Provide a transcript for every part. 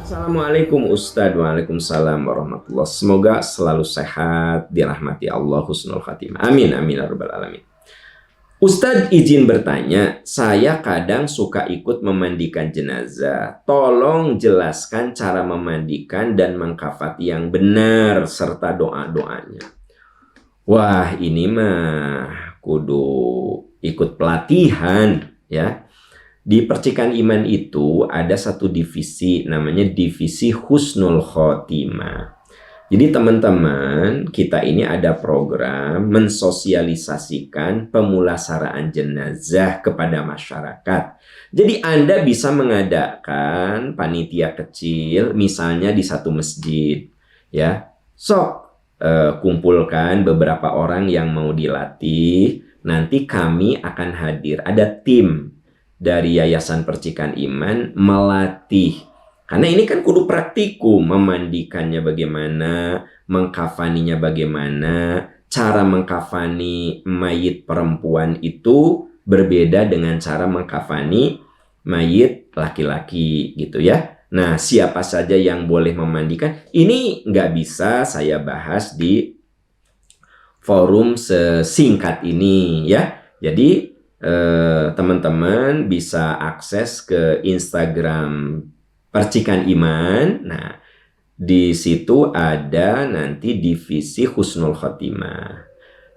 Assalamualaikum Ustadz. Waalaikumsalam warahmatullahi. Semoga selalu sehat, dirahmati Allah, husnul khatimah. Amin, amin, ya rabbal alamin. Ustadz izin bertanya, saya kadang suka ikut memandikan jenazah. Tolong jelaskan cara memandikan dan mengkafati yang benar serta doa-doanya. Wah, ini mah kudu ikut pelatihan ya. Di percikan iman itu ada satu divisi namanya divisi husnul khotimah. Jadi teman-teman, kita ini ada program mensosialisasikan pemulasaraan jenazah kepada masyarakat. Jadi Anda bisa mengadakan panitia kecil misalnya di satu masjid ya. Kumpulkan beberapa orang yang mau dilatih, nanti kami akan hadir. Ada tim dari Yayasan Percikan Iman melatih. Karena ini kan kudu praktikum, memandikannya bagaimana, mengkafaninya bagaimana, cara mengkafani mayit perempuan itu berbeda dengan cara mengkafani mayit laki-laki gitu ya. Nah, siapa saja yang boleh memandikan, ini nggak bisa saya bahas di forum sesingkat ini ya. Jadi teman-teman bisa akses ke Instagram Percikan Iman. Nah, di situ ada nanti divisi husnul khotimah.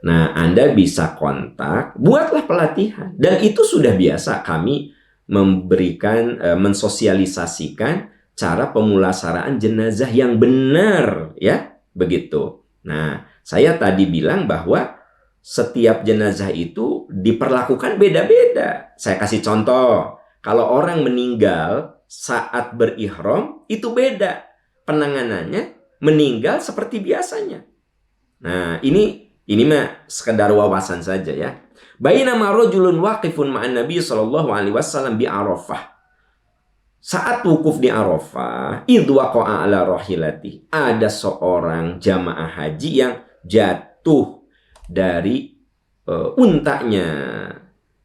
Nah, Anda bisa kontak, buatlah pelatihan. Dan itu sudah biasa kami memberikan, mensosialisasikan cara pemulasaraan jenazah yang benar ya, begitu. Nah, saya tadi bilang bahwa setiap jenazah itu diperlakukan beda-beda. Saya kasih contoh. Kalau orang meninggal saat berihram itu beda. Penanganannya meninggal seperti biasanya. Nah, ini mah sekedar wawasan saja ya. Bainama rajulun waqifun ma'an Nabi sallallahu alaihi wasallam bi Arafah. Saat wukuf di Arafah, idh waqa'a ala rahilati. Ada seorang jamaah haji yang jatuh dari untanya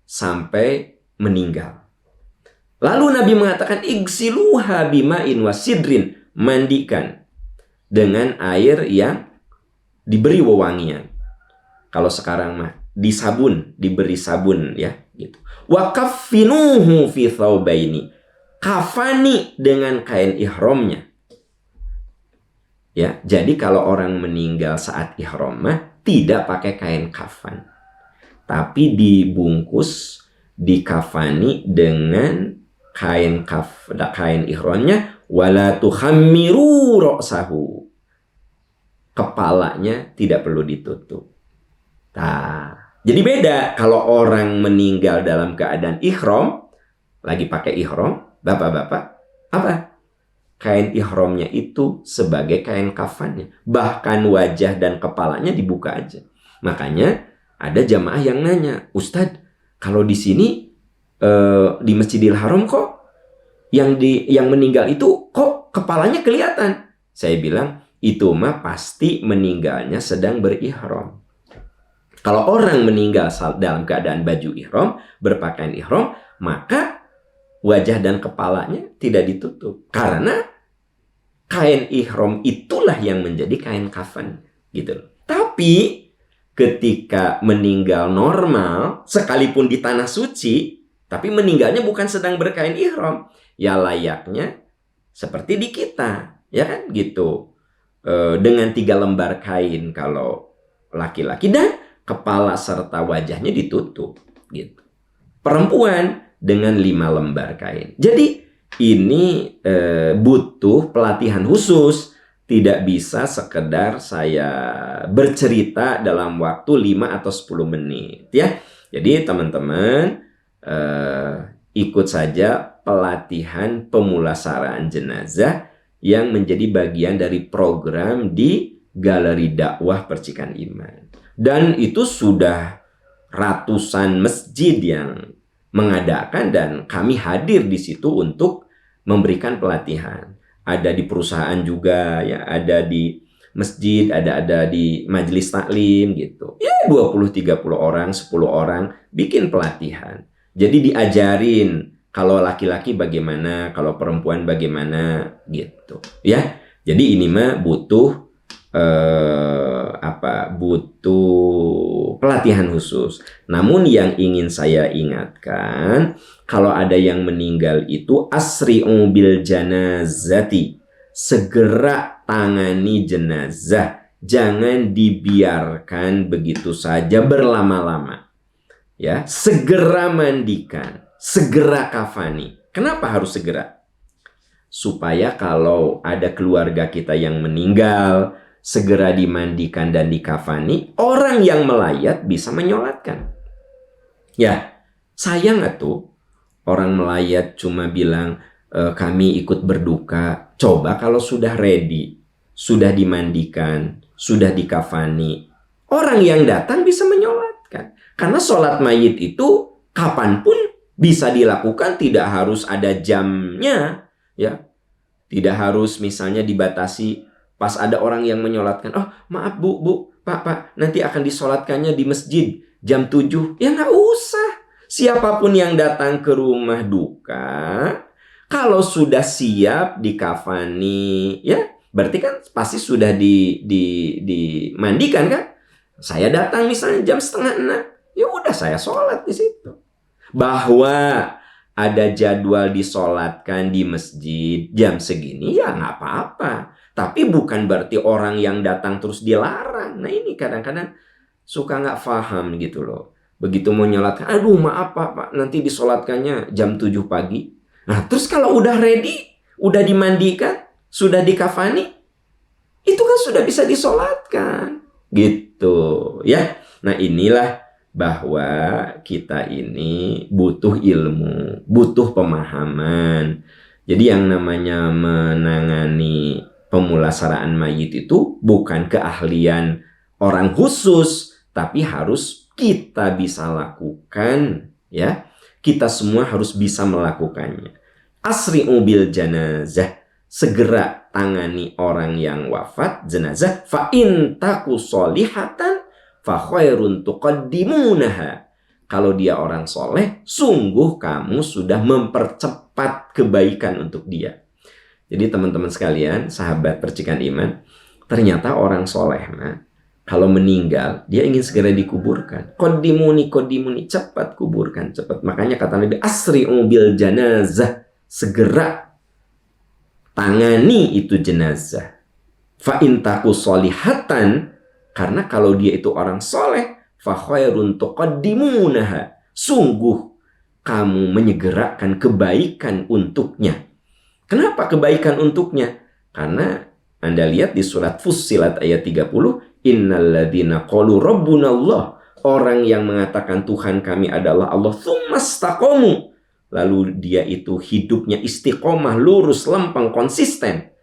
sampai meninggal. Lalu Nabi mengatakan igsiluha bima'in wasidrin, mandikan dengan air yang diberi wewangian. Kalau sekarang mah disabun, diberi sabun ya gitu. Wa kaffinuhu fi thawbaini, kafani dengan kain ihramnya. Ya, jadi kalau orang meninggal saat ihram mah tidak pakai kain kafan, tapi dibungkus, dikafani dengan kain ihramnya. Wala tuhammiru ra'sahu, kepalanya tidak perlu ditutup. Nah, jadi beda kalau orang meninggal dalam keadaan ihram, lagi pakai ihram, bapak-bapak, apa? Kain ihramnya itu sebagai kain kafannya. Bahkan wajah dan kepalanya dibuka aja. Makanya ada jamaah yang nanya, Ustadz, kalau di sini di Masjidil Haram kok yang meninggal itu kok kepalanya kelihatan? Saya bilang, itu mah pasti meninggalnya sedang berihram. Kalau orang meninggal dalam keadaan baju ihram, berpakaian ihram, maka wajah dan kepalanya tidak ditutup. Karena kain ihram itulah yang menjadi kain kafan. Gitu. Tapi ketika meninggal normal, sekalipun di tanah suci, tapi meninggalnya bukan sedang berkain ihram, ya layaknya seperti di kita. Ya kan gitu. Dengan 3 lembar kain kalau laki-laki, dan kepala serta wajahnya ditutup. Gitu. Perempuan dengan 5 lembar kain. Jadi ini butuh pelatihan khusus. Tidak bisa sekedar saya bercerita dalam waktu 5 atau 10 menit ya. Jadi teman-teman ikut saja pelatihan pemulasaraan jenazah yang menjadi bagian dari program di Galeri Dakwah Percikan Iman. Dan itu sudah ratusan masjid yang mengadakan, dan kami hadir di situ untuk memberikan pelatihan. Ada di perusahaan juga ya, ada di masjid, ada di majelis taklim gitu. Ya 20-30 orang, 10 orang bikin pelatihan. Jadi diajarin Kalau laki-laki bagaimana, kalau perempuan bagaimana gitu. Ya. Jadi ini mah butuh butuh pelatihan khusus. Namun yang ingin saya ingatkan, kalau ada yang meninggal itu asri'u bil janazati, segera tangani jenazah, jangan dibiarkan begitu saja berlama-lama. Ya, segera mandikan, segera kafani. Kenapa harus segera? Supaya kalau ada keluarga kita yang meninggal, segera dimandikan dan dikafani, orang yang melayat bisa menyolatkan. Ya, sayang atuh orang melayat cuma bilang kami ikut berduka. Coba kalau sudah ready, sudah dimandikan, sudah dikafani, orang yang datang bisa menyolatkan. Karena sholat mayit itu kapanpun bisa dilakukan, tidak harus ada jamnya, ya. Tidak harus misalnya dibatasi pas ada orang yang menyolatkan. Oh, maaf Bu, Pak, nanti akan disolatkannya di masjid jam 7. Ya nggak usah. Siapapun yang datang ke rumah duka, kalau sudah siap dikafani, ya berarti kan pasti sudah dimandikan kan? Saya datang misalnya jam 5:30, ya udah saya sholat di situ. Bahwa ada jadwal disolatkan di masjid jam segini, ya nggak apa-apa. Tapi bukan berarti orang yang datang terus dilarang. Nah ini kadang-kadang suka nggak paham gitu loh. Begitu mau nyolatkan, aduh maaf Pak, nanti disolatkannya jam 7 pagi. Nah terus kalau udah ready, udah dimandikan, sudah dikafani, itu kan sudah bisa disolatkan. Gitu ya. Nah inilah bahwa kita ini butuh ilmu, butuh pemahaman. Jadi yang namanya menangani pemulasaraan mayit itu bukan keahlian orang khusus, tapi harus kita bisa lakukan, ya. Kita semua harus bisa melakukannya. Asri'u bil janazah, segera tangani orang yang wafat, jenazah. Fa in taku solihatan fa khairun tuqaddimunaha. Kalau dia orang soleh, sungguh kamu sudah mempercepat kebaikan untuk dia. Jadi teman-teman sekalian, sahabat percikan iman, ternyata orang soleh kalau meninggal, dia ingin segera dikuburkan. Qaddimuni, cepat kuburkan, cepat. Makanya kata Nabi, asri'u bil janazah, segera tangani itu jenazah. Fa in taku solihatan, karena kalau dia itu orang soleh, fa khairun tuqaddimunaha, sungguh kamu menyegerakan kebaikan untuknya. Kenapa kebaikan untuknya? Karena Anda lihat di surat Fussilat ayat 30, innalladzina qalu rabbunallah, orang yang mengatakan Tuhan kami adalah Allah, tsumastaqamu, lalu dia itu hidupnya istiqomah, lurus, lempeng, konsisten,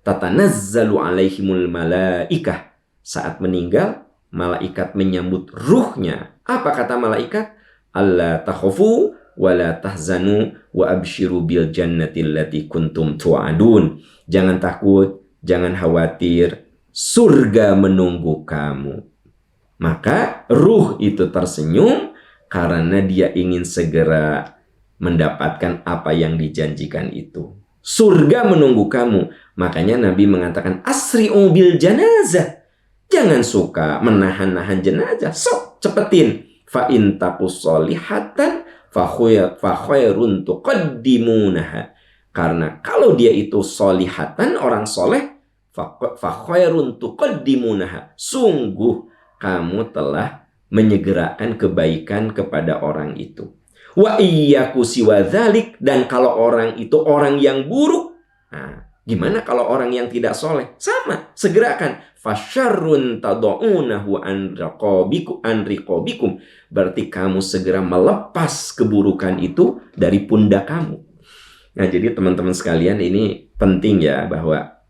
tatanazzalu alaihimul malaikah, saat meninggal malaikat menyambut ruhnya. Apa kata malaikat? Alla takhafu wa la tahzanu wa abshiru bil jannati allati kuntum tu'adun. Jangan takut, jangan khawatir, surga menunggu kamu. Maka ruh itu tersenyum karena dia ingin segera mendapatkan apa yang dijanjikan itu. Surga menunggu kamu. Makanya Nabi mengatakan asri'u bil janazah. Jangan suka menahan-nahan jenazah. Sok cepetin. Fa in taqus solihatan fa khairun tuqaddimunaha. Karena kalau dia itu solihatan, orang soleh, fa khairun tuqaddimunaha, sungguh kamu telah menyegerakan kebaikan kepada orang itu. Wa iyyaku siwa dzalik, dan kalau orang itu orang yang buruk, nah, gimana kalau orang yang tidak soleh? Sama, segerakan. Fasyarrun tad'unahu an riqabikum, berarti kamu segera melepas keburukan itu dari pundak kamu. Nah, jadi teman-teman sekalian, ini penting ya, bahwa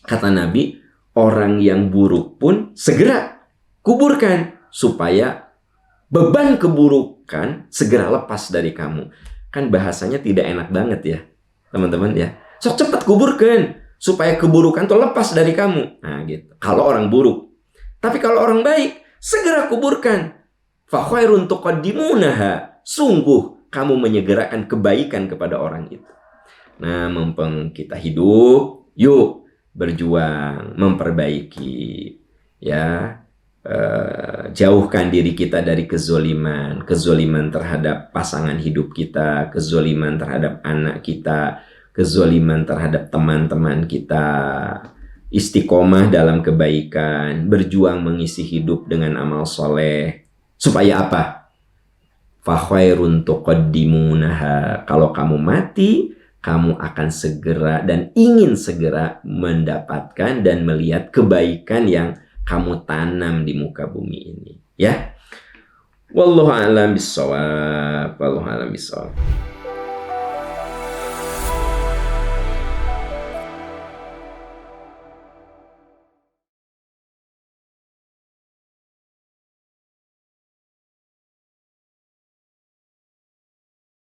kata Nabi, orang yang buruk pun segera kuburkan supaya beban keburukan segera lepas dari kamu. Kan bahasanya tidak enak banget ya, teman-teman ya. Sok cepat kuburkan supaya keburukan tuh lepas dari kamu. Nah, gitu. Kalau orang buruk. Tapi kalau orang baik, segera kuburkan. Fa khairun tuqaddimunaha, sungguh kamu menyegerakan kebaikan kepada orang itu. Nah, mumpung kita hidup, yuk berjuang memperbaiki, ya. Jauhkan diri kita dari kezoliman terhadap pasangan hidup kita, kezoliman terhadap anak kita, kezoliman terhadap teman-teman kita. Istiqomah dalam kebaikan, berjuang mengisi hidup dengan amal soleh. Supaya apa? Fakhairun tuqaddimunaha. Kalau kamu mati, kamu akan segera dan ingin segera mendapatkan dan melihat kebaikan yang kamu tanam di muka bumi ini, ya. Wallahu a'lam bishawab.